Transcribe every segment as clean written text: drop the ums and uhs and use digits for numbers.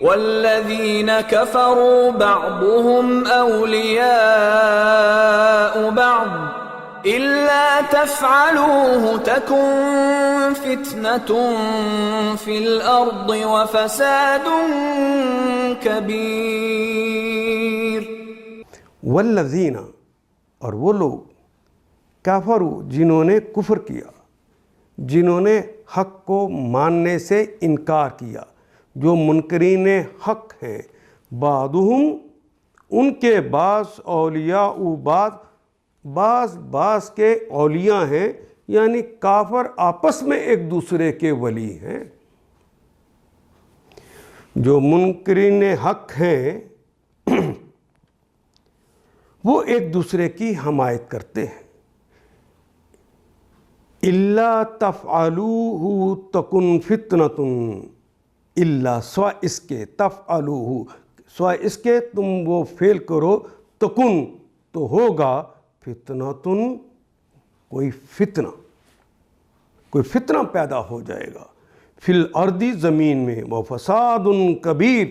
والذین کفروا بعضهم اولیاء بعض الا تفعلوه تکن فتنة فی الارض وفساد کبیر۔ والذین، اور وہ لوگ، کفروا، جنہوں نے کفر کیا، جنہوں نے حق کو ماننے سے انکار کیا، جو منکرین حق ہیں، بعضهم، ان کے بعض، اولیاء بعض کے اولیاء ہیں، یعنی کافر آپس میں ایک دوسرے کے ولی ہیں۔ جو منکرین حق ہیں وہ ایک دوسرے کی حمایت کرتے ہیں۔ الا تفعلوہ تکن فتنۃ، الا سوائے اس کے، تفعلوہ سوائے اس کے تم وہ فعل کرو، تکن تو ہوگا، فتنۃ کوئی فتنہ پیدا ہو جائے گا، فی الارض زمین میں، وفساد کبیر،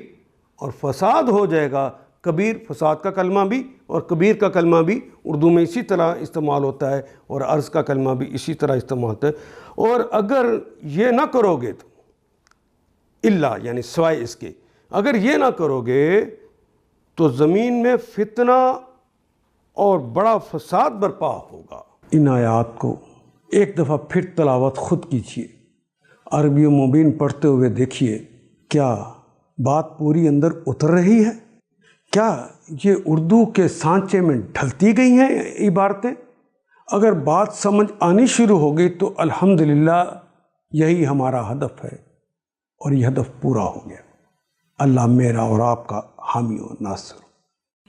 اور فساد ہو جائے گا کبیر۔ فساد کا کلمہ بھی اور کبیر کا کلمہ بھی اردو میں اسی طرح استعمال ہوتا ہے، اور عرض کا کلمہ بھی اسی طرح استعمال ہوتا ہے۔ اور اگر یہ نہ کرو گے تو، الا یعنی سوائے اس کے، اگر یہ نہ کرو گے تو زمین میں فتنہ اور بڑا فساد برپا ہوگا۔ ان آیات کو ایک دفعہ پھر تلاوت خود کیجیے، عربی مبین پڑھتے ہوئے دیکھیے، کیا بات پوری اندر اتر رہی ہے؟ کیا یہ اردو کے سانچے میں ڈھلتی گئی ہیں عبارتیں؟ اگر بات سمجھ آنی شروع ہو گئی تو الحمدللہ یہی ہمارا ہدف ہے، اور یہ ہدف پورا ہو گیا۔ اللہ میرا اور آپ کا حامی و ناصر۔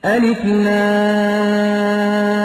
الف لام